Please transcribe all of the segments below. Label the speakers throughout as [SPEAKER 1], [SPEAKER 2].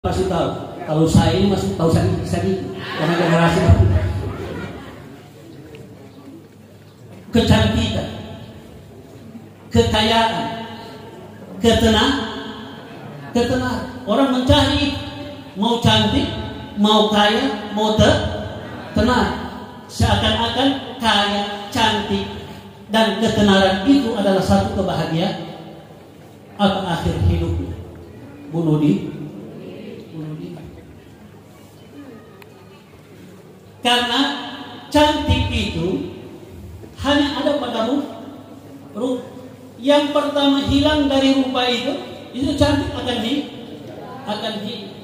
[SPEAKER 1] Masih tahu. Kalau saya ini masih tahu sakit karena generasi kecantikan, kekayaan, ketenaran. Orang mencari mau cantik, mau kaya, mau tenar. Seakan-akan kaya, cantik, dan ketenaran itu adalah satu kebahagiaan. Apa akhir hidupnya? Bunuh diri. Karena cantik itu hanya ada pada rupa. Yang pertama hilang dari rupa itu cantik akan hilang.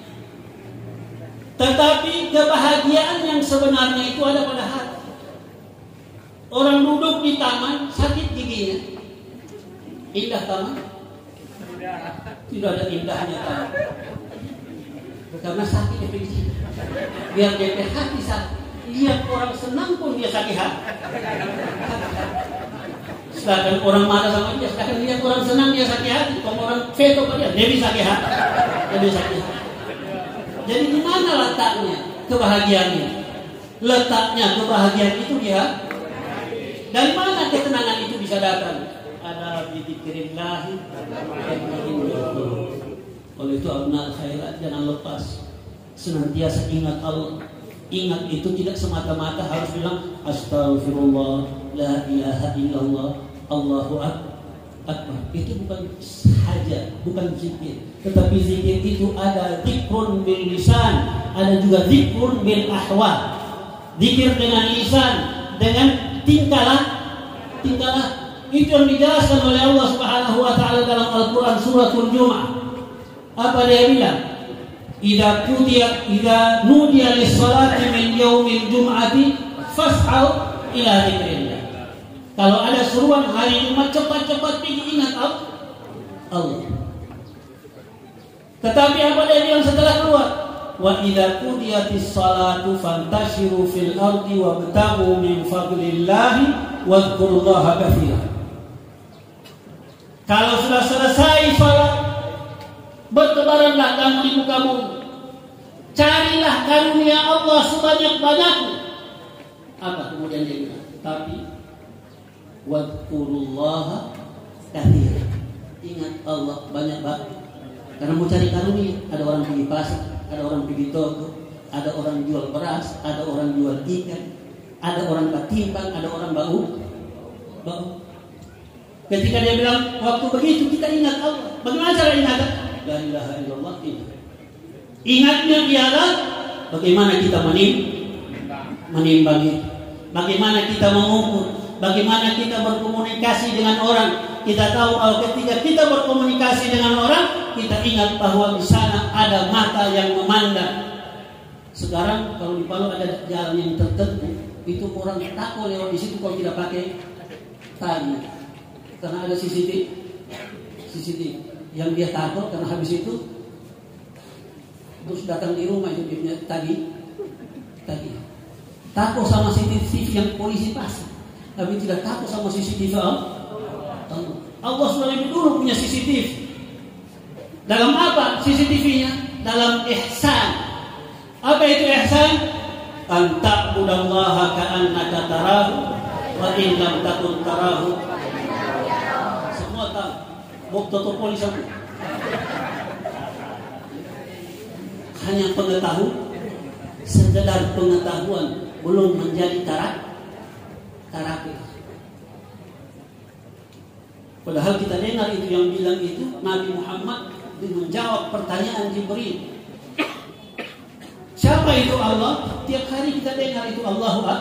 [SPEAKER 1] Tetapi kebahagiaan yang sebenarnya itu ada pada hati. Orang duduk di taman sakit giginya, indah taman? Tidak ada indahnya taman, karena sakit definisi. Biar dia hati sakit. Lihat orang senang pun dia sakit hati. Sedangkan orang marah sama dia, sedangkan lihat orang senang dia sakit hati. Kalau orang veto pada dia bisa sakit hati. Jadi di mana letaknya kebahagiaannya? Letaknya kebahagiaan itu dia. Dari mana ketenangan itu bisa datang? Ada dzikrillah. Oleh itu abnal khairat, jangan lepas. Senantiasa ingat Allah. Ingat itu tidak semata-mata harus bilang astagfirullah, la ilaha illallah, Allahu akbar. Itu bukan saja, bukan zikir. Tetapi zikir itu ada zikrun bil lisan, ada juga zikrun bil ahwal. Zikir dengan lisan, dengan tingkah. Itu yang dijelaskan oleh Allah Subhanahu wa taala dalam Al-Qur'an suratul Jumu'ah. Apa dia bilang? Idza nudiya lis-salati min yaumil jum'ati fas'au ila dzikrillah. Kalau ada seruan hari Jumat, cepat-cepat pergi ingat Allah. Tetapi apa dia bilang setelah keluar? Wa idza qudiyatis salatu fantashiru fil ardi wabtaghu min fadlillahi wadhkurullaha katsiran. Kalau sudah selesai salat, bertebaranlah kamu di muka bumi. Carilah karunia Allah sebanyak-banyaknya. Apa kemudian dia bilang? Tapi wadkurullaha katsiran. Ingat Allah banyak-banyak. Karena mau cari karunia, ada orang pergi pasar, ada orang pergi toko, ada orang jual beras, ada orang jual ikan, ada orang ketimbang, ada orang bau. Ketika dia bilang waktu begitu kita ingat Allah. Bagaimana cara ingat? La ilaha illallah. Ingatnya ialah bagaimana kita menimbang itu, bagaimana kita mengukur, bagaimana kita berkomunikasi dengan orang. Kita tahu ketika kita berkomunikasi dengan orang, kita ingat bahwa di sana ada mata yang memandang. Sekarang kalau di Palu ada jalan yang tertentu, itu orang takut lewat di situ kalau tidak pakai tali, karena ada CCTV yang dia takut karena habis itu terus datang di rumah itu dia tadi takut sama CCTV yang polisi pasang, tapi tidak takut sama CCTV Allah sudah lebih dulu punya CCTV. Dalam apa CCTV-nya? Dalam ihsan. Apa itu ihsan? An ta'budallaha ka'annaka tarahu wa in lam takun tarahu. Semua tahu. Bukti polisi hanya pengetahuan, sekedar pengetahuan, belum menjadi terapi. Padahal kita dengar itu yang bilang itu Nabi Muhammad menjawab pertanyaan Jibril. Siapa itu Allah? Tiap hari kita dengar itu Allahu Akbar.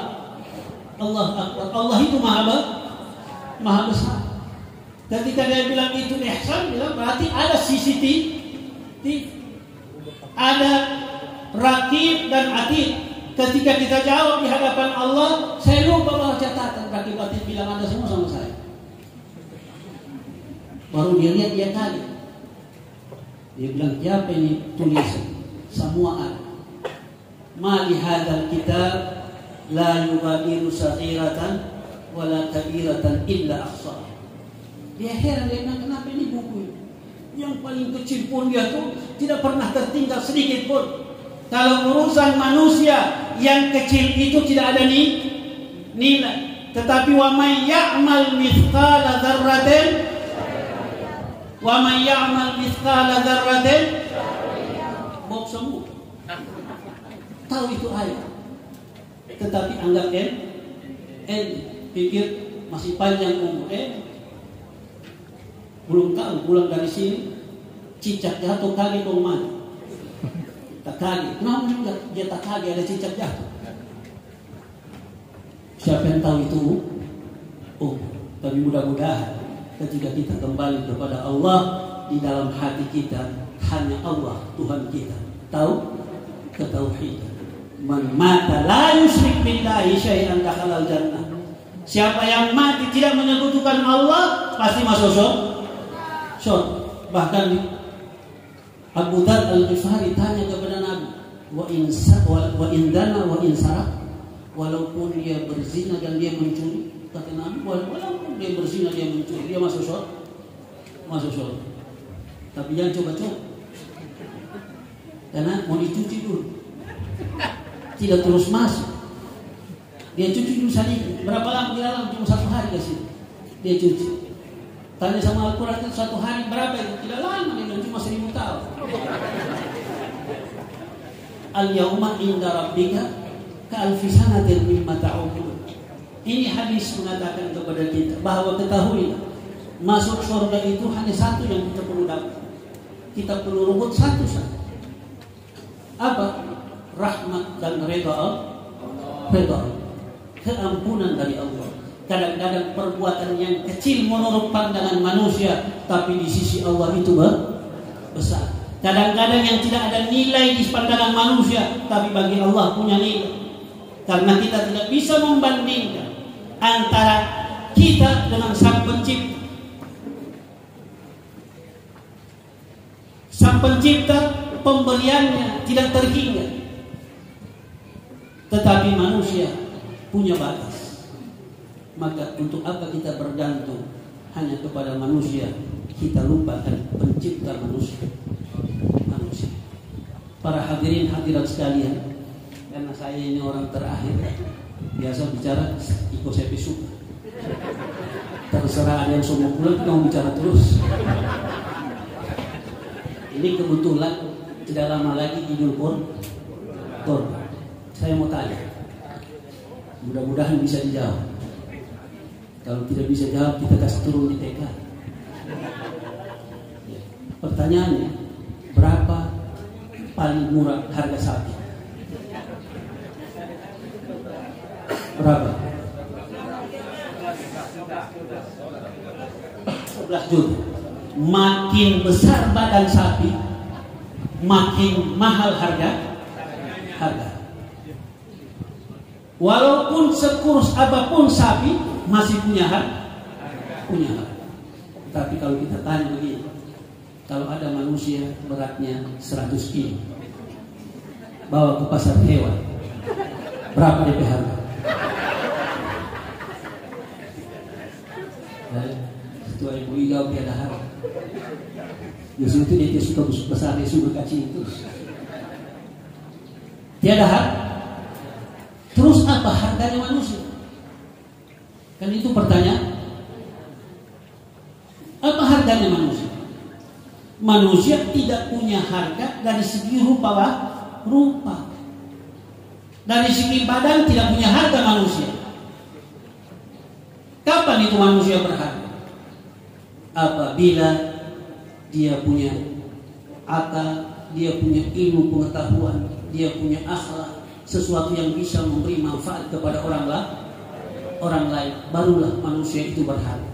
[SPEAKER 1] Allah itu maha besar. Ketika dia bilang itu ihsan, bilang berarti ada CCTV, ada rakib dan atid. Ketika kita jawab di hadapan Allah, saya lupa bawa catatan, rakib atid bilang ada semua sama saya. Baru dia lihat dia kaget. Dia bilang siapa ini tulisan? Semua ada. Ma li hadzal kitab la yughadiru saghiratan wala kabiratan illa ahsaha. Dia heran, dia bilang kenapa ini buku ini? Yang paling kecil pun dia tuh tidak pernah tertinggal sedikit pun. Kalau urusan manusia yang kecil itu tidak ada nilai. Tetapi wa may ya'mal mithqala dzarratin bob semua. Tahu itu ayat. Tetapi anggap pikir masih panjang umur. Belum tahu pulang dari sini cicak jatuh kaget dong mati. Tak kaget. Kenapa juga dia tak kaget ada cicak jatuh? Siapa yang tahu itu? Tapi mudah-mudahan ketika kita kembali kepada Allah, di dalam hati kita hanya Allah Tuhan kita. Tahu? Ketauhidan. Man mata la yusyrik billahi syai'an dakhalal jannah. Siapa yang mati tidak menyekutukan Allah pasti masuk surga. Bahkan Abu Dzar Al-Ghifari tanya kepada Nabi, wa in dana wa in sarak, walaupun dia berzina dan dia mencuri, kata Nabi, walaupun dia berzina dia mencuri, dia masuk surga. Tapi jangan coba-coba, karena mau dicuci dulu, tidak terus masuk. Dia cuci dulu sedikit. Berapa lama di dalam? Cuma 1 hari ke sini dia cuci. Tanya sama Al-Quran itu 1 hari berapa itu? Tidak lama, dia cuma 1000 tahun. Al-yawma inda rabbika ka'alfi sanatin mimma ta'udun. Ini hadis mengatakan kepada kita bahwa ketahuilah, masuk surga itu hanya satu yang kita perlu dapat. Kita perlu rebut satu saja. Apa? Rahmat dan redha Allah. Keampunan dari Allah. Kadang-kadang perbuatan yang kecil menurut pandangan manusia, tapi di sisi Allah itu besar. Kadang-kadang yang tidak ada nilai di pandangan manusia, tapi bagi Allah punya nilai. Karena kita tidak bisa membandingkan antara kita dengan Sang Pencipta. Sang Pencipta pemberiannya tidak terhingga. Tetapi manusia punya batas. Maka untuk apa kita bergantung hanya kepada manusia? Kita lupakan pencipta manusia. Para hadirin hadirat sekalian, karena saya ini orang terakhir, biasa bicara ikut saya suka. Terserah ada yang semua pulang, kita mau bicara terus. Ini kebetulan tidak lama lagi Idul Kurban. Saya mau tanya, mudah-mudahan bisa dijawab. Kalau tidak bisa jawab, kita kasih turun di TK. Pertanyaannya, berapa paling murah harga sapi? Berapa? 11 juta. Makin besar badan sapi, makin mahal harga. Walaupun sekurus apapun sapi, masih punya harga. Tapi kalau kita tanya begini, kalau ada manusia beratnya 100 kilo, bawa ke pasar hewan, berapa DP harga? Ketua ibu jawab tiada harga. Justru itu dia suka besar, dia suka kacil terus. Tiada harga. Terus apa harganya manusia? Kan itu pertanyaan. Apa harganya manusia? Manusia tidak punya harga dari segi rupa. Dari segi badan tidak punya harga manusia. Kapan itu manusia berharga? Apabila dia punya akal, dia punya ilmu pengetahuan, dia punya akhlak, sesuatu yang bisa memberi manfaat kepada orang lain, barulah manusia itu berharga.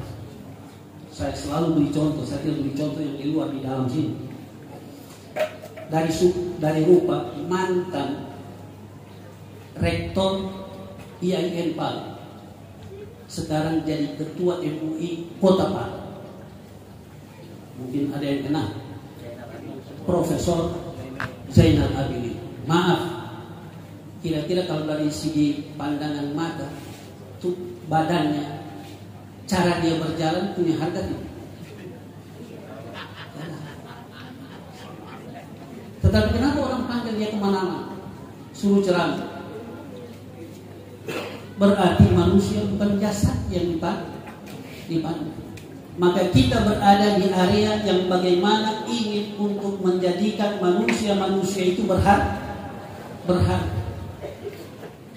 [SPEAKER 1] Saya selalu beri contoh, saya tidak beri contoh yang di luar, di dalam sini. Dari rupa mantan rektor IAIN Palu, sekarang jadi ketua MUI Kota Palu. Mungkin ada yang kenal, Profesor Zainal Abidin. Maaf, kira-kira kalau dari segi pandangan mata, tuh badannya, cara dia berjalan punya harga tidak? Tetapi kenapa orang panggil dia kemana-mana, suruh ceramah? Berarti manusia bukan jasad yang dipandang. Maka kita berada di area yang bagaimana ingin untuk menjadikan manusia-manusia itu berharga.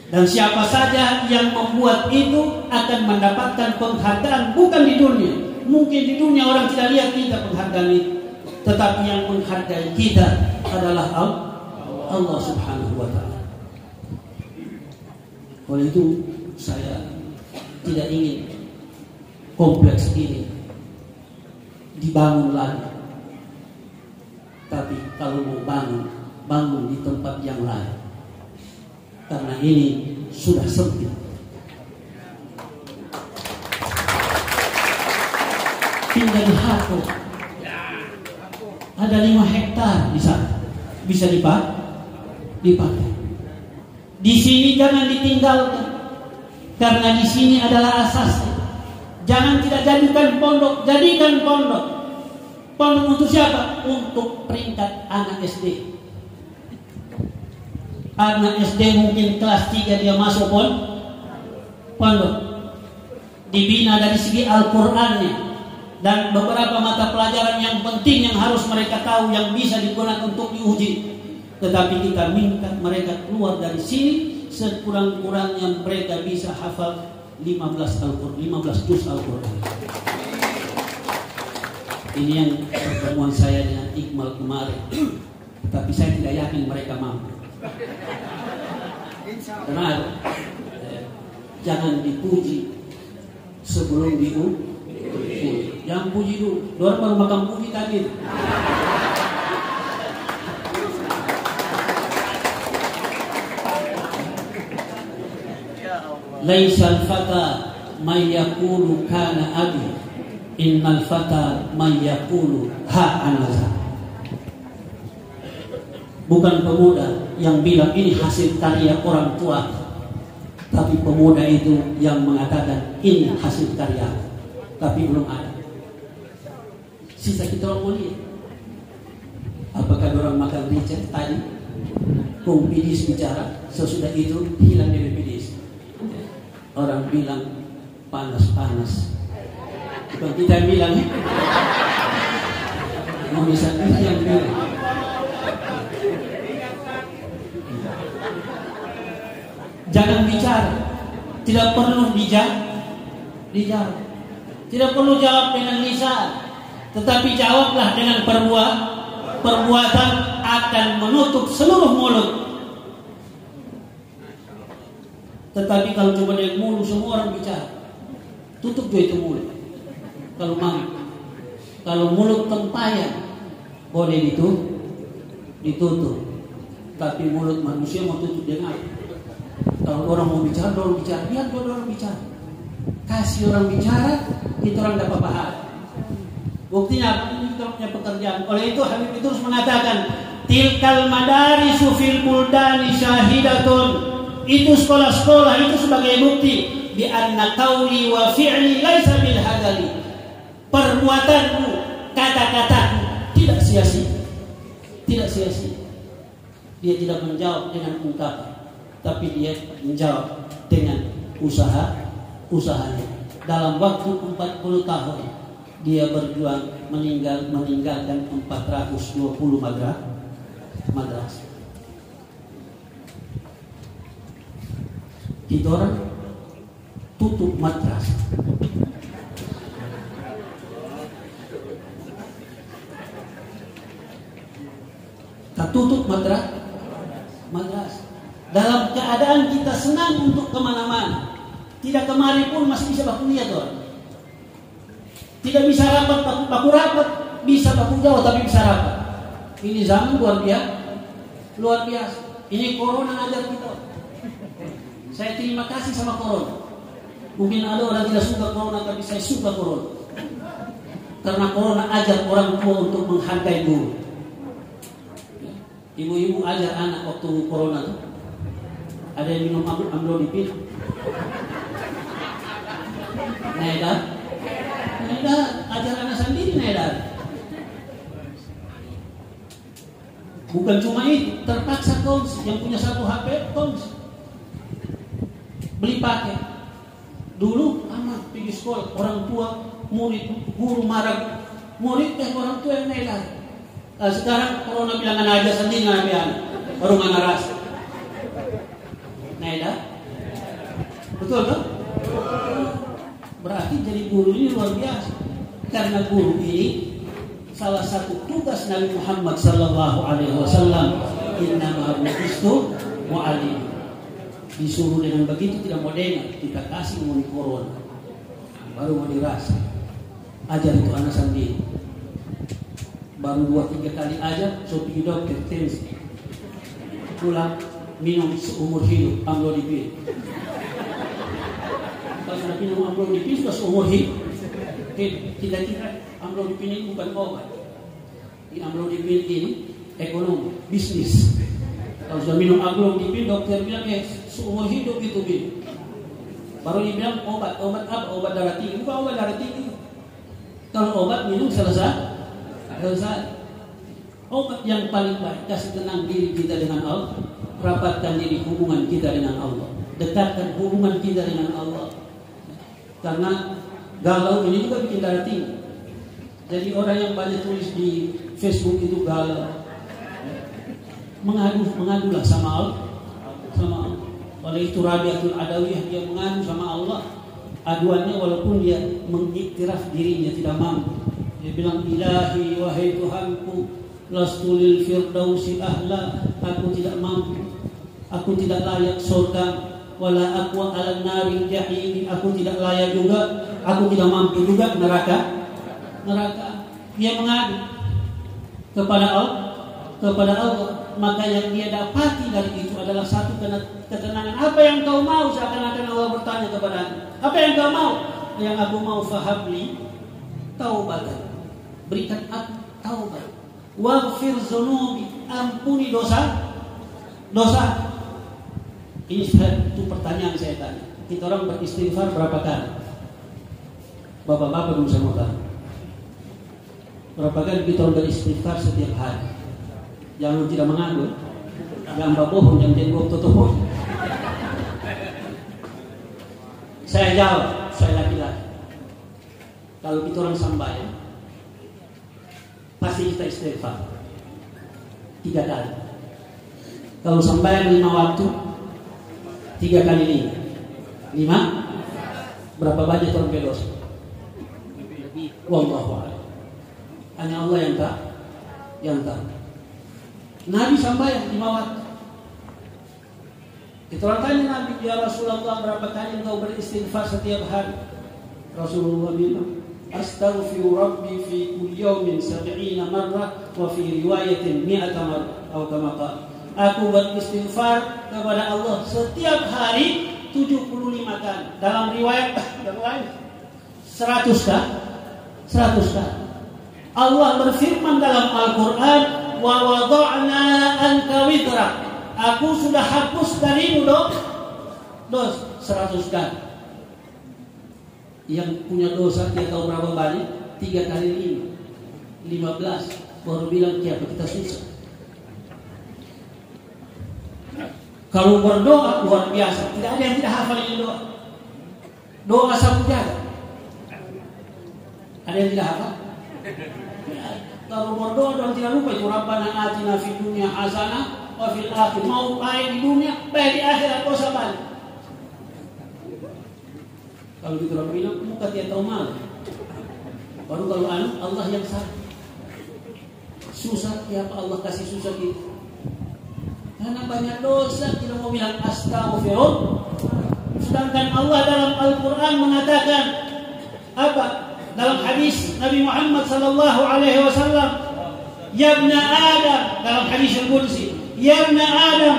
[SPEAKER 1] Dan siapa saja yang membuat itu akan mendapatkan penghargaan, bukan di dunia. Mungkin di dunia orang tidak lihat kita penghargaan itu, tetapi yang menghargai kita adalah Allah Subhanahu wa ta'ala. Oleh itu saya tidak ingin kompleks ini dibangun lagi. Tapi kalau mau bangun di tempat yang lain. Karena ini sudah sempit. Tinggal di Hako. Ada 5 hektar di sana. Bisa dipakai. Di sini jangan ditinggalkan. Karena di sini adalah asasnya. Jangan tidak jadikan pondok, jadikan pondok. Pondok untuk siapa? Untuk peringkat anak SD. Anak SD mungkin kelas 3 dia masuk pondok. Dibina dari segi Al-Qur'annya dan beberapa mata pelajaran yang penting yang harus mereka tahu, yang bisa digunakan untuk diuji. Tetapi kita minta mereka keluar dari sini sekurang-kurangnya mereka bisa hafal 15 juz Al-Qur'an. Ini yang pertemuan saya dengan Iqmal kemarin. Tapi saya tidak yakin mereka mampu. Karena jangan dipuji sebelum dipuji. Jangan puji dulu. Orang baru makan puji tadi. Laisal fata may yaqulu kana abi, innal fata may yaqulu ha anaza. Bukan pemuda yang bilang ini hasil karya orang tua, tapi pemuda itu yang mengatakan ini hasil karya, tapi belum ada. Sisa kita orang mulia. Apakah orang makan rica tadi? Pidis bicara, sesudah itu hilang dari pidis. Orang bilang panas-panas, bukan kita yang bilang. Mau bisa yang bilang. Jangan bicara, tidak perlu dijawab, tidak perlu jawab dengan lisan, tetapi jawablah dengan perbuatan akan menutup seluruh mulut. Tetapi kalau cuma dari mulut semua orang bicara, tutup juga itu mulut. Kalau mau, kalau mulut tempayan boleh ditutup, tapi mulut manusia mau tutup dengan apa? Kalau orang mau bicara, orang bicara. Biar orang bicara. Kasih orang bicara, kita orang dapat pahala. Buktinya apa? Ini kita punya pekerjaan. Oleh itu Habib terus mengatakan, tilkal madarisu fil buldani syahidatun. Itu sekolah-sekolah itu sebagai bukti bi anna qauli wa fi'li laisa bil hadali. Perbuatanmu, kata-katamu tidak sia-sia. Tidak sia-sia. Dia tidak menjawab dengan ungkapan, tapi dia menjawab dengan usahanya. Dalam waktu 40 tahun dia berjuang meninggalkan 420 madrasah. Kita orang tutup madrasah. Kita tutup madrasah. Dalam keadaan kita senang untuk kemana-mana. Tidak kemari pun masih bisa baku lihat orang. Tidak bisa baku rapat, bisa baku jauh tapi bisa rapat. Ini zaman luar biasa. Ini corona ajar kita. Saya terima kasih sama corona. Mungkin ada orang tidak suka corona, tapi saya suka corona. Karena corona ajar orang tua untuk menghargai guru. Ibu-ibu ajar anak waktu corona itu. Ada yang minum amlodipin? Naedar, ajar anak sendiri naedar. Bukan cuma itu, terpaksa kongsi. Yang punya satu HP kongsi, beli paket. Dulu amat pergi sekolah, orang tua, murid, guru marah, murid orang tua yang nilai. Sekarang corona bilang aja sendiri ngabian, baru mana rasa. Nilai, betul kan? Berarti jadi guru ini luar biasa. Karena guru ini salah satu tugas Nabi Muhammad sallallahu alaihi wasallam, innama bu'istu mu'allim. Disuruh dengan begitu tidak mau dengar, kita kasih mau corona. Baru mau dirasa. Ajar itu anak sendiri. Baru 2-3 kali ajar, so pergi dokter tensi. Pulang minum seumur hidup amlodipin. Kalau sudah minum amlodipin sudah seumur hidup. Tidak amlodipin ini bukan obat. Ini amlodipin ini ekonomi, bisnis. Kalau sudah minum amlodipin, dokter bilang seumur hidup itu minum. Baru dibilang obat apa? Obat darah tinggi. Bukan obat darah tinggi. Kalau obat minum selesai. Obat yang paling baik, kasih tenang diri kita dengan Allah, rapatkan diri hubungan kita dengan Allah, dekatkan hubungan kita dengan Allah. Karena galau ini juga bikin darah tinggi. Jadi orang yang banyak tulis di Facebook itu galau, mengadulah sama Allah, Oleh itu Rabi'atul Adawiyah dia mengadu sama Allah. Aduannya walaupun dia mengiktiraf dirinya tidak mampu. Dia bilang, Ilahi wahai Tuhanku, lastu lil firdausi ahla, aku tidak mampu, aku tidak layak surga, wala aqwa ala naril jahim, aku tidak layak juga, aku tidak mampu juga neraka. Dia mengadu kepada Allah, maka yang dia dapati dari itu adalah satu ketenangan. Apa yang kau mau? Seakan-akan Allah bertanya kepadanya, apa yang kau mau? Yang aku mau, fahabli taubatan, berikan aku taubat, waghfir dzunubi, ampuni dosa. Ini satu pertanyaan saya tanya. Kita orang beristighfar berapa kali? Bapak-bapak belum semua tahu. Berapa kali kita orang beristighfar setiap hari? Jangan tidak mengaku, jangan bohong, jangan jadi tutup. Saya jawab, saya laki-laki. Kalau kita orang sembahyang, pasti kita istighfar 3 kali. Kalau sembahyang 5 waktu, 3 kali 5. Berapa banyak orang berdosa? Wallahu a'lam. Hanya Allah yang tahu. Nabi sembahyang 5 waktu. Kita orang tanya Nabi, ya Rasulullah, berapa kali engkau beristighfar setiap hari? Rasulullah bilang, astaghfiru rabbi fi kulli yawmin 70 marrah wa fi riwayatin 100 marrah atau kama qala. Aku beristighfar kepada Allah setiap hari 75 kali. Dalam riwayat yang lain 100 kali. Allah berfirman dalam Al-Qur'an, wa wada'na anka witrak, aku sudah hapus darimu dosa 100 kali. Yang punya dosa dia tahu berapa banyak? 3 kali 5 15. Baru bilang kita susah. Kalau berdoa luar biasa, tidak ada yang tidak hafal ini doa sapu jaga. Ada yang tidak hafal? Kalau berdoa dan tidak lupa itu Rabbana atina fid dunya hasanah wa fil akhirati, mau baik di dunia, baik di akhirat, dosa balik. Kalau kita orang bilang muka dia tahu malu. Baru kalau Allah yang susah, ya Allah kasih susah kita. Karena banyak dosa kita mau bilang astaghfirullah. Sedangkan Allah dalam Al-Quran mengatakan apa? Dalam hadis Nabi Muhammad sallallahu alaihi wasallam, ya ibna Adam, dalam hadis al-Qudsi, ya ibna Adam,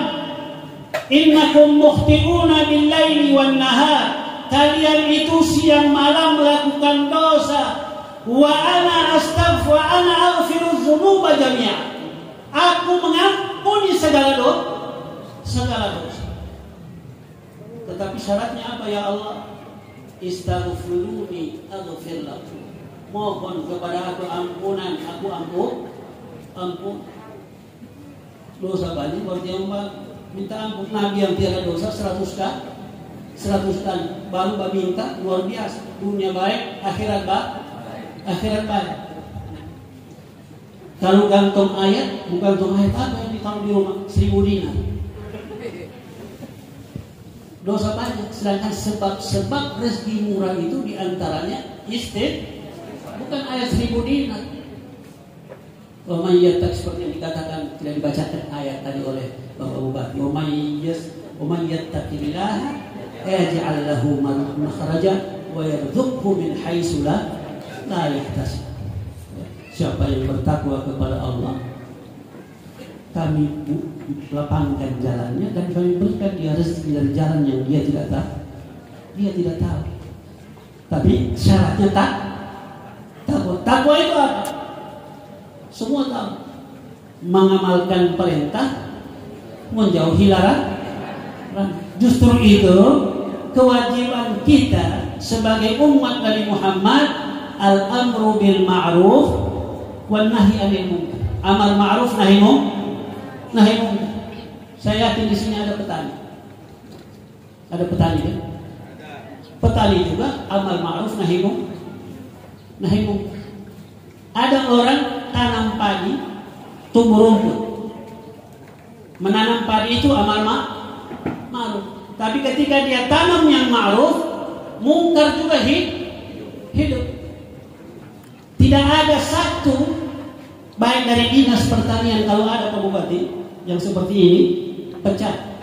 [SPEAKER 1] innakum mukhti'una bil-laili wan-nahar. Kalian itu siang malam melakukan dosa. Wa ana aghfiru dzunuba jami'a. Aku mengampuni segala dosa. Tetapi syaratnya apa ya Allah? Istaghfiruni aghfir lakum. Mohon kepada aku ampunan, aku ampun. Dosa banyak berarti yang minta ampun. Nabi yang tiada dosa 100 kali baru minta, luar biasa. Dunia baik, akhirat baik. Kalau gantung ayat, bukan gantung ayat apa yang ditaruh di rumah? 1000 dinar. Dosa banyak. Sedangkan sebab rezeki murah itu diantaranya bukan ayat 1000 dinar. Umayyah seperti yang dikatakan, tidak dibacakan ayat tadi oleh Bapak Bupati. Umayyah taqillaha yaj'al lahu makhraja wa yarzuqhu min haitsu la yahtasib. Siapa yang bertakwa kepada Allah, kami lapangkan jalannya dan kami berikan dia rezeki dari jalan yang dia tidak tahu. Tapi syaratnya takwa. Takwa itu apa? Semua tahu. Mengamalkan perintah, menjauhi larangan. Justru itu kewajiban kita sebagai umat Nabi Muhammad, al-amru bil ma'ruf wan nahi 'anil munkar. Amar ma'ruf nahi munkar. Saya yakin di sini ada petani. Ada petani kan? Petani juga amal ma'ruf nahi munkar. Ada orang tanam padi, tumbuh rumput. Menanam padi itu amal ma'ruf. Tapi ketika dia tanam yang ma'ruf, mungkar juga hidup. Tidak ada satu, baik dari dinas pertanian, kalau ada Pak Bupati yang seperti ini, pecat.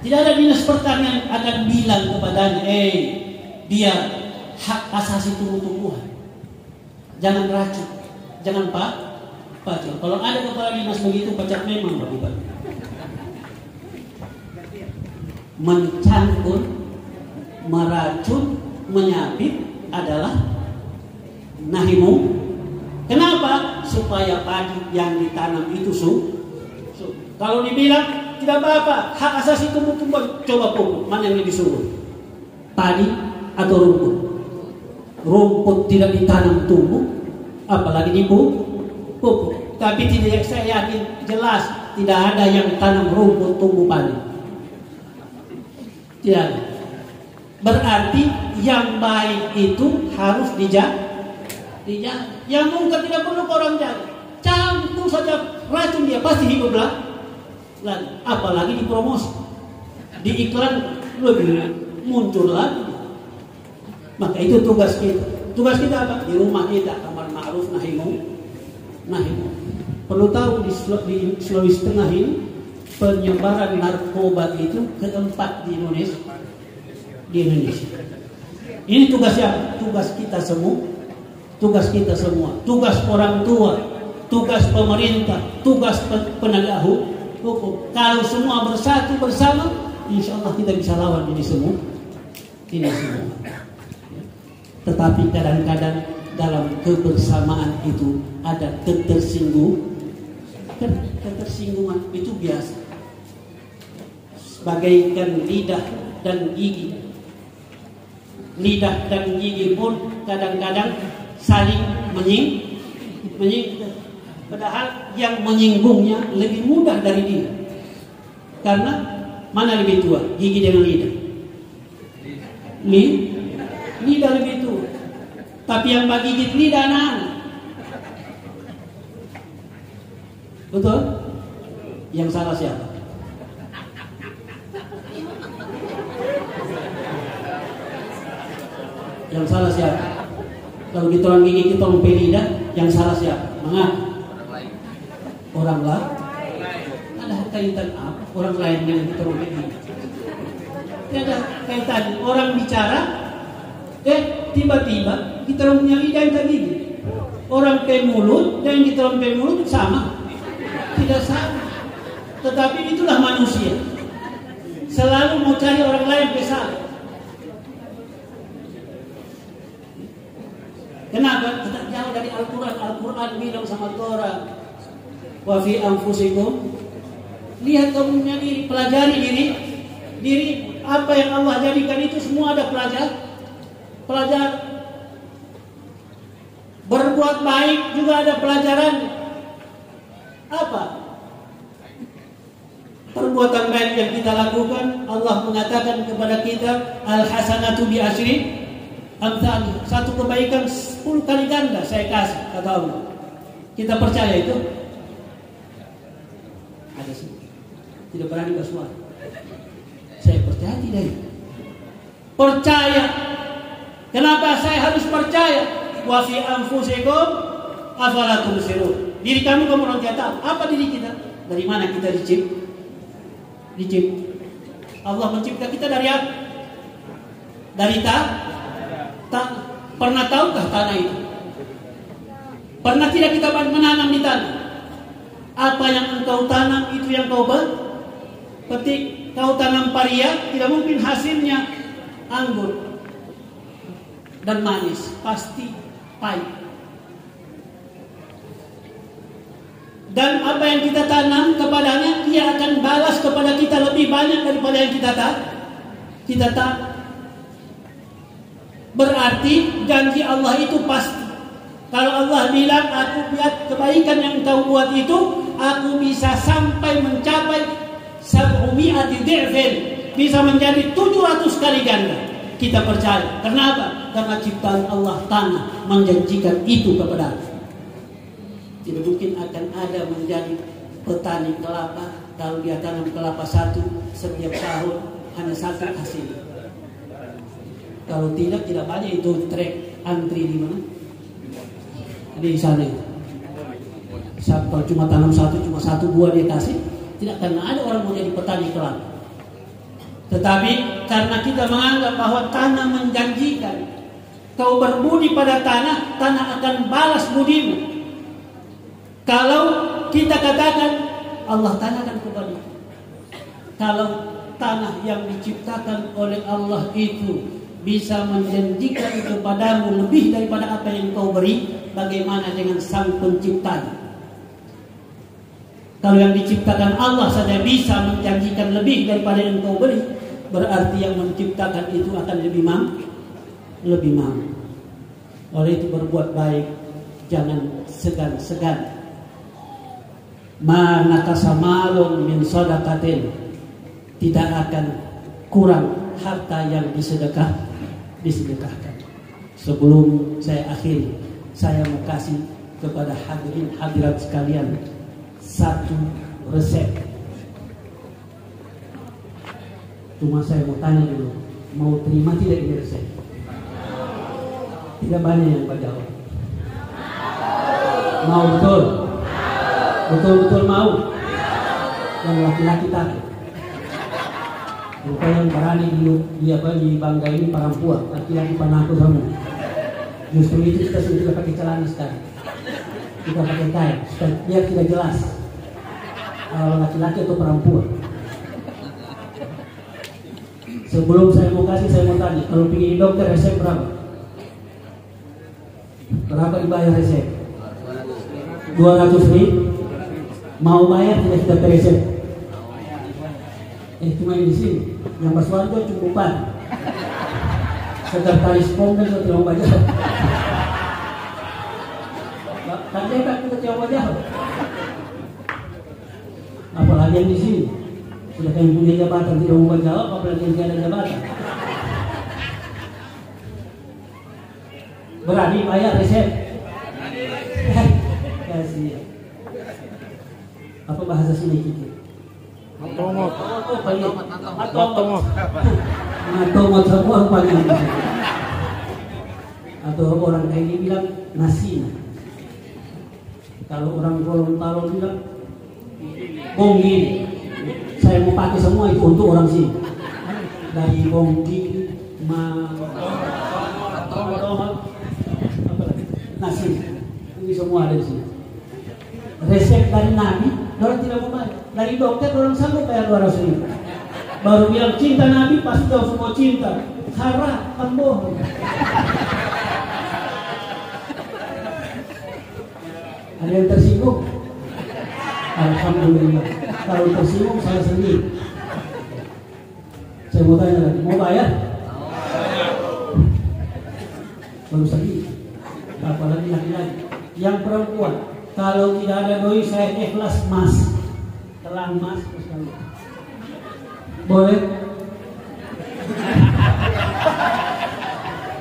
[SPEAKER 1] Tidak ada dinas pertanian akan bilang kepadanya, dia hak asasi tumbuh-tumbuhan. Jangan racun, jangan pacul. Kalau ada kepala dinas begitu, pecat memang Pak Bupati. Mencangkul, meracun, menyabit adalah nahi munkar. Kenapa? Supaya padi yang ditanam itu kalau dibilang tidak apa-apa, hak asasi tumbuh-tumbuhan, coba pupuk, mana yang lebih subur? Padi atau rumput? Rumput tidak ditanam tumbuh, apalagi dipupuk. Tapi tidak, saya yakin jelas tidak ada yang tanam rumput tumbuh padi. Tidak. Berarti yang baik itu harus dijaga. Yang mungkin tidak perlu orang jaga. Campur saja racun, dia pasti hidup lagi. Apalagi dipromosi, di iklan lebih muncul lagi. Maka itu tugas kita. Tugas kita apa? Di rumah kita, amar ma'ruf nahi munkar. Perlu tahu di Sulawesi Tengah ini penyebaran narkoba itu keempat di Indonesia. Ini tugas siapa? Tugas kita semua. Tugas orang tua, tugas pemerintah, tugas penegak hukum. Kalau semua bersatu bersama, insya Allah kita bisa lawan ini semua. Tetapi kadang-kadang dalam kebersamaan itu ada ketersinggungan, itu biasa. Bagaikan lidah dan gigi. Lidah dan gigi pun kadang-kadang saling menyinggung. Padahal yang menyinggungnya lebih mudah dari dia. Karena mana lebih tua? Gigi dengan lidah. Lidah lebih tua. Tapi yang bagi gigit lidah anak. Betul? Yang salah siapa? Yang salah siapa? Kalau kita orang gigi, kita orang lidah, yang salah siapa? Orang lain. Ada kaitan apa? Orang lain dengan kita orang gigi. Tidak ada kaitan. Orang bicara, tiba-tiba kita orang punya lidah yang tadi. Orang mulut dan kita orang mulut sama. Tidak sama. Tetapi itulah manusia. Selalu mau cari orang lain bersalah. Kenapa? Kita jauh dari Al-Quran. Al-Quran bilang sama orang, wa fi anfusikum, lihat kamu punya diri, pelajari diri apa yang Allah jadikan itu semua ada pelajar. Berbuat baik juga ada pelajaran. Apa? perbuatan baik yang kita lakukan, Allah mengatakan kepada kita, al-hasanatu bi asyri amthal. Satu kebaikan 10 kali ganda saya kasih, kata Allah. Kita percaya itu? Ada sih. Tidak berani bersuara. Saya percaya tidak itu. Percaya. Kenapa saya harus percaya? Wa fi anfusikum afala tubsirun. Diri kamu orang tidak tahu. Apa diri kita? Dari mana kita dicipta? Allah mencipta kita dari apa? Dari tanah. Pernah tahukah tanah itu? Pernah tidak kita menanam di tanah? Apa yang engkau tanam itu yang kau petik. Kau tanam paria, tidak mungkin hasilnya anggur dan manis, pasti pahit. Dan apa yang kita tanam kepadanya, dia akan balas kepada kita lebih banyak daripada yang kita tak. Berarti janji Allah itu pasti. Kalau Allah bilang, aku lihat kebaikan yang kau buat itu, aku bisa sampai mencapai 700 di'fin, bisa menjadi 700 kali ganda. Kita percaya. Kenapa? Karena ciptaan Allah tanah menjanjikan itu kepada kita. Tidak mungkin akan ada menjadi petani kelapa kalau dia tanam kelapa satu setiap tahun hanya satu hasil. Kalau tidak banyak itu trek antri di mana? Di sana itu. Kalau cuma tanam cuma satu buah dia kasih, tidak akan ada orang mau jadi petani kelapa. Tetapi karena kita menganggap bahwa tanah menjanjikan, kau berbudi pada tanah, tanah akan balas budimu. Kalau kita katakan, Allah tanyakan kepada kita, kalau tanah yang diciptakan oleh Allah itu bisa menjanjikan kepadamu lebih daripada apa yang kau beri, bagaimana dengan sang penciptanya? Kalau yang diciptakan Allah saja bisa menjanjikan lebih daripada yang kau beri, berarti yang menciptakan itu akan lebih mampu. Oleh itu berbuat baik, jangan segan-segan. Ma nakasa malun min sadaqatin, tidak akan kurang harta yang disedekahkan. Sebelum saya akhiri, saya mau kasih kepada hadirin hadirat sekalian satu resep. Cuma saya mau tanya dulu, mau terima tidak ini resep? Tidak banyak yang menjawab. Mau betul? Betul-betul mau? Yang laki-laki takut. Bukan yang berani di bangga ini perempuan, laki-laki penakut semua. Justru itu kita sudah pakai celana sekarang. Kita pakai kain supaya biar tidak jelas kalau laki-laki atau perempuan. Sebelum saya mau kasih, saya mau tanya, kalau pergi dokter resep berapa? Berapa dibayar resep? 200.000. Mau bayar tidak sudah resep? Cuma di sini. Yang Baswanto cukupan. Sekretaris POM dan sudah tidak baca. Kan dia tak kita tidak baca. Apalagi yang di sini. Sudah yang punya jabatan tidak mau jawab, apalagi yang tidak ada jabatan. Berani bayar resep? Kasih. Apa bahasa sini kita? Matomot. Matomot semua rupanya. Atau orang kayak ini bilang nasi. Kalau orang Gorontalo bilang bonggi. Saya mau pakai semua itu untuk orang sini. Dari bonggi, nasi. Ini semua ada di sini. Resep dari Nabi, orang tidak mau bayar. Dari dokter, orang sanggup bayar 200.000. Baru bilang cinta Nabi, pasti tahu semua cinta. Hara, kamboh. Ada yang tersinggung? Alhamdulillah. Kalau tersinggung, saya sendiri. Saya mau tanya lagi, mau bayar? Baru sedih. Apalagi laki-laki. Yang perempuan, kalau tidak ada doi saya ikhlas mas. Telan mas, boleh?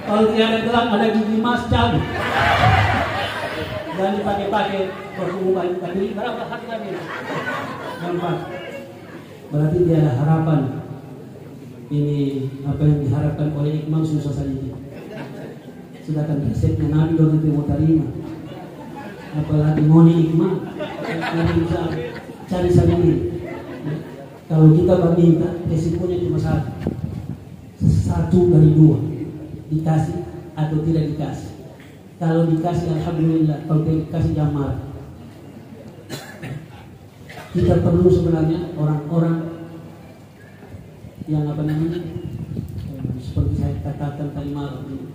[SPEAKER 1] Kalau tiada gelang ada gigi emas cabut. Dan dipakai-pakai berhubungan tadi berapa harganya? 4. Berarti tiada harapan. Ini apa yang diharapkan oleh Imam susah saja. Sedangkan resepnya Nabi kalau itu mau terima. Apalagi ngoni Imam, Nabi bisa cari sendiri. Kalau kita meminta, resikonya cuma satu dari 2, dikasih atau tidak dikasih. Kalau dikasih alhamdulillah, kalau tidak dikasih jangan marah. Kita perlu sebenarnya orang-orang yang apa namanya, seperti saya katakan tadi malam ini,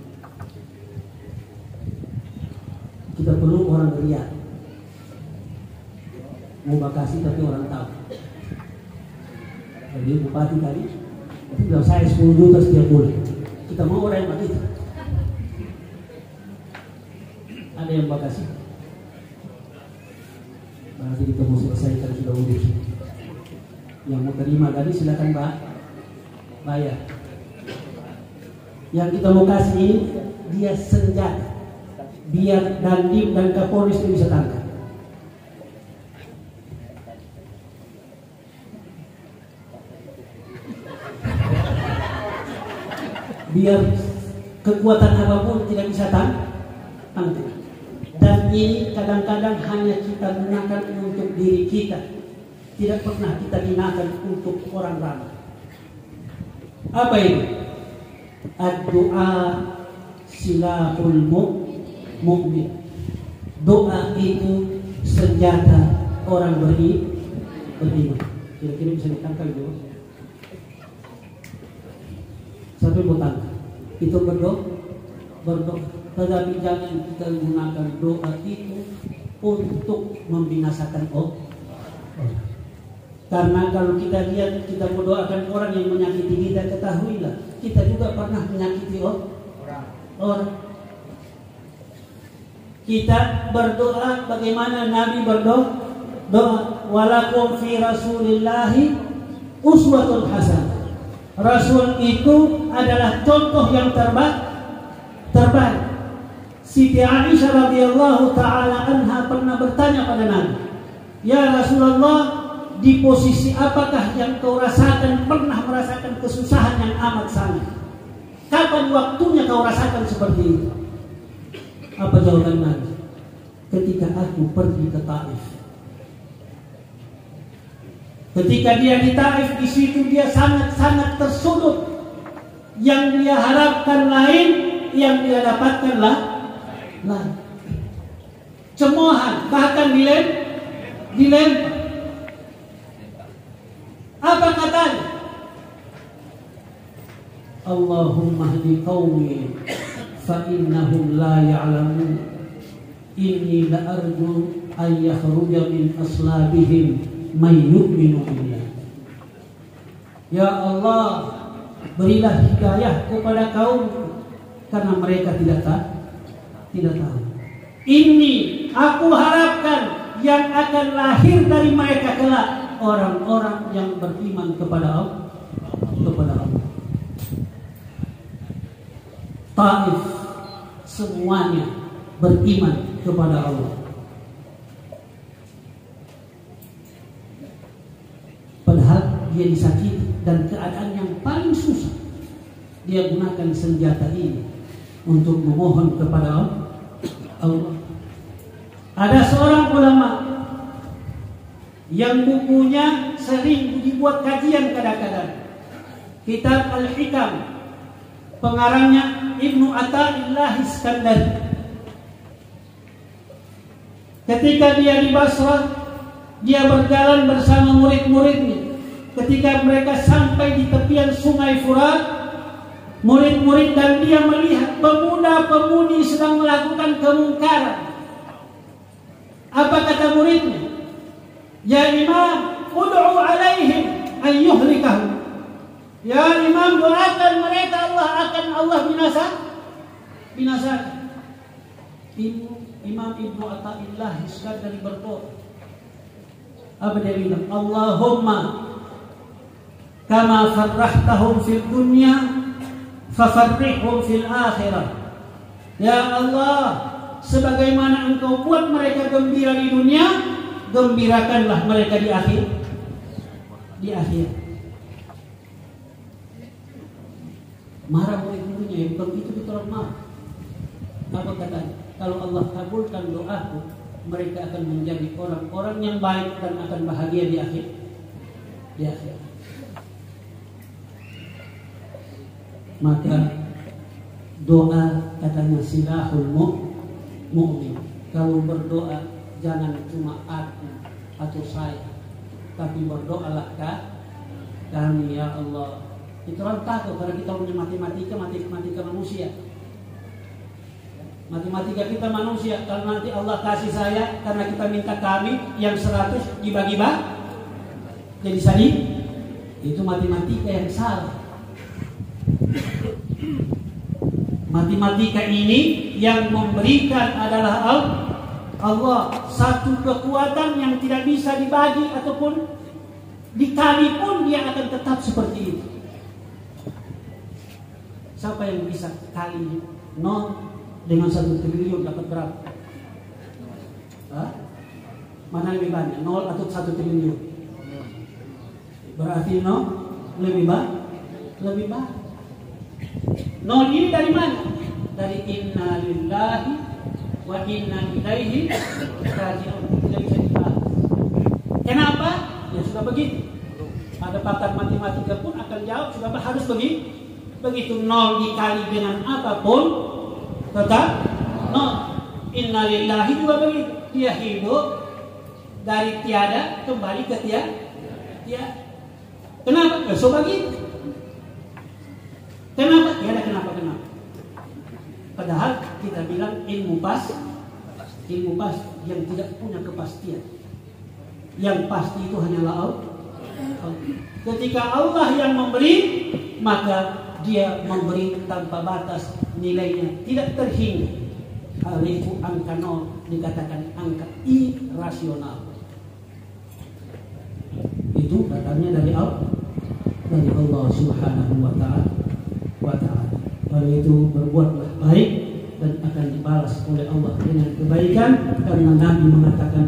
[SPEAKER 1] kita perlu orang riak, mau bakasi tapi orang tahu. Jadi bupati tadi, tapi kalau saya 10 juta setiap bulan, kita mau orang yang begitu. Ada yang bakasi, berarti kita mau selesaikan sudah urus. Yang mau terima tadi silakan bayar. Yang kita mau kasih ini dia senjata, biar Dandim dan Kapolres itu bisa tangkap. Biar kekuatan apapun tidak bisa tangkap. Dan ini kadang-kadang hanya kita gunakan untuk diri kita, tidak pernah kita gunakan untuk orang lain. Apa ini? Ad-du'a silahul mu'min. Doa itu senjata orang beriman. Kira-kira bisa ditangkap itu. Sampai mau tangkap. Itu berdoa. Tetapi jangan kita gunakan doa itu untuk membinasakan orang. Karena kalau kita lihat, kita mendoakan orang yang menyakiti kita, ketahuilah kita juga pernah menyakiti orang. Kita berdoa bagaimana Nabi berdoa, walakum fi rasulillahi uswatun hasanah. Rasul itu adalah contoh yang terbaik. Siti Aisyah radhiyallahu taala anha pernah bertanya pada Nabi, "Ya Rasulullah, di posisi apakah yang kau rasakan pernah merasakan kesusahan yang amat sangat? Kapan waktunya kau rasakan seperti itu?" Apa jawaban Nabi? Ketika aku pergi ke Taif. Ketika dia di Taif, di situ dia sangat-sangat tersudut. Yang dia harapkan lain, yang dia dapatkan lain. Cemoohan, bahkan dilempar. Apa katanya? Allahumma hdi qaumi fa innahum la ya'lamun. Inni la arju an yakhruja min aslabihim may yu'minu billah. Ya Allah, berilah hidayah kepada kaum karena mereka tidak tahu. Ini aku harapkan yang akan lahir dari mereka kelak orang-orang yang beriman kepada Allah. Taif semuanya beriman kepada Allah. Padahal dia disakiti dan keadaan yang paling susah, dia gunakan senjata ini untuk memohon kepada Allah. Ada seorang ulama yang bukunya sering dibuat kajian kadang-kadang, kitab Al-Hikam, pengarangnya Ibnu Athaillah Iskandari. Ketika dia di Basrah, dia berjalan bersama murid-muridnya. Ketika mereka sampai di tepian sungai Furat, murid-murid dan dia melihat pemuda-pemudi sedang melakukan kemungkaran. Apa kata muridnya? Ya Imam, ud'u alaihim an yuhlikahu. Ya Imam, doakan mereka Allah binasakan. Imam Ibnu Athaillah Iskandari berdoa, Apa dia bilang? Allahumma kama farrahtahum fil dunya fafarrihhum fil akhirah. Ya Allah, sebagaimana Engkau buat mereka gembira di dunia, gembirakanlah mereka di akhir. Di akhir. Marah oleh gurunya, yang begitu ditolak marah. Apa katanya? Kalau Allah kabulkan doaku, mereka akan menjadi orang-orang yang baik dan akan bahagia di akhir. Di akhir. Maka doa katanya silahul mu'min. Kalau berdoa jangan cuma aku atau saya, tapi berdoalah kami, ya Allah. Itu orang takut karena kita punya matematika manusia. Matematika kita manusia. Kalau nanti Allah kasih saya karena kita minta kami yang 100 dibagi-bagi jadi sadi, itu matematika yang salah. Matematika ini yang memberikan adalah Allah, satu kekuatan yang tidak bisa dibagi ataupun dikali pun dia akan tetap seperti itu. Siapa yang bisa kali 0 dengan 1 triliun dapat berapa? Mana lebih banyak, 0 atau 1 triliun? Berarti 0 lebih banyak. 0 ini dari mana? Dari inna lillahi wa inna ilaihi raji'un. Tidak bisa dibahas. Kenapa? Ya sudah begitu. Ada pakar matematika pun akan jawab sudah harus begitu. Begitu 0 dikali dengan apapun tetap 0. Inna lillahi juga begitu. Dia hidup dari tiada kembali ke tiada. Kenapa? So begitu. Kenapa? Tiada kenapa. Padahal kita bilang ilmu pas yang tidak punya kepastian. Yang pasti itu hanyalah Allah. Ketika Allah yang memberi, maka Dia memberi tanpa batas, nilainya tidak terhingga. Hal itu angka 0 dikatakan angka irasional. Itu katanya dari Allah Subhanahu wa ta'ala. Oleh itu berbuatlah baik dan akan dibalas oleh Allah dengan kebaikan, karena Nabi mengatakan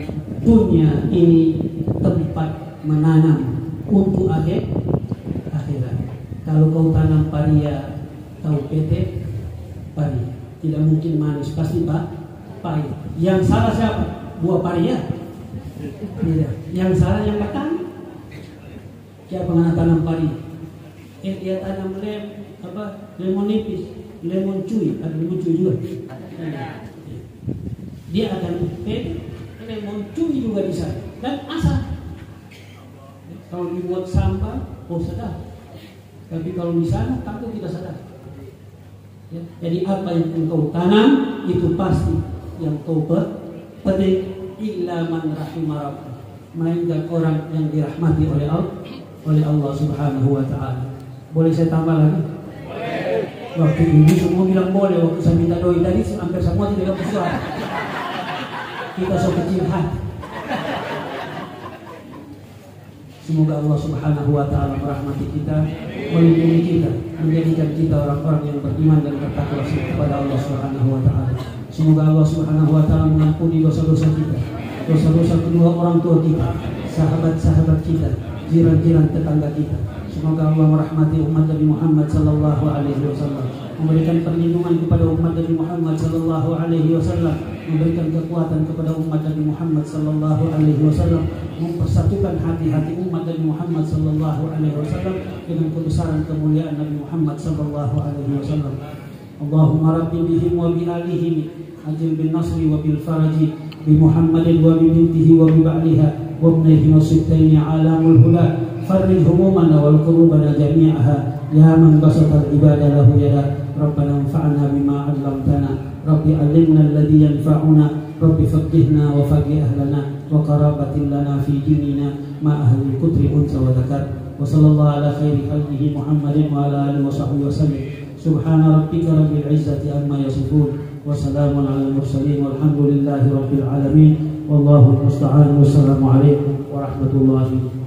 [SPEAKER 1] dunia ini tempat menanam untuk akhirat. Kalau kau tanam paria, tahu PT paria, tidak mungkin manis, pasti pahit. Yang salah siapa? Buah paria. Tidak. Yang salah yang petani. Siapa yang tanam paria? Dia tanam lemon nipis, lemon cuy, ada lemon cuy juga. Dia akan lemon cuy juga di sana dan asal. Kalau dibuat sampah, sedap. Tapi kalau di sana takut tidak sadar. Ya, jadi apa yang engkau tanam itu pasti yang kau petik. Illa man rahimah rabbah, melainkan orang yang dirahmati oleh Allah Subhanahu wa ta'ala. Boleh saya tambah lagi? Boleh. Waktu ini semua bilang boleh. Waktu saya minta doi tadi hampir semua tidak bersuara. Kita so kecil hati. Semoga Allah Subhanahu wa ta'ala merahmati kita, melindungi kita, menjadikan kita orang-orang yang beriman dan bertakwa kepada Allah Subhanahu wa ta'ala. Semoga Allah Subhanahu wa ta'ala mengampuni dosa-dosa kita, dosa-dosa kedua orang tua kita, sahabat-sahabat kita, jiran-jiran tetangga kita. Semoga Allah merahmati umat Nabi Muhammad sallallahu alaihi wasallam, memberikan perlindungan kepada umat Nabi Muhammad sallallahu alaihi wasallam, memberikan kekuatan kepada umat Nabi Muhammad sallallahu alaihi wasallam, mempersatukan hati-hati umat Nabi Muhammad sallallahu alaihi wasallam dengan kebesaran kemuliaan Nabi Muhammad sallallahu alaihi wasallam. Allahumma rabbi bihim wa bi alihim ajil bin nasri wa bil faraji bi Muhammadin wa bi bintihi wa bi ba'liha wa ibnihi wa sittaini alamul huda farrij humumana wal qurubana jami'aha ya man basata al ibada lahu yada rabbana anfa'na bima 'allamtana rabbi 'allimna alladhi yanfa'una rabbi faqihna wa faqih ahlana wa qarabatin lana fi dinina ma ahli kutri unsa wa dzakar wa sallallahu ala khairi khalqihi Muhammadin wa ala alihi wa sahbihi wa sallam subhana rabbika rabbil izzati amma yasifun wa salamun alal mursalin walhamdulillahi rabbil alamin wallahu musta'an. Wassalamu alaikum
[SPEAKER 2] warahmatullahi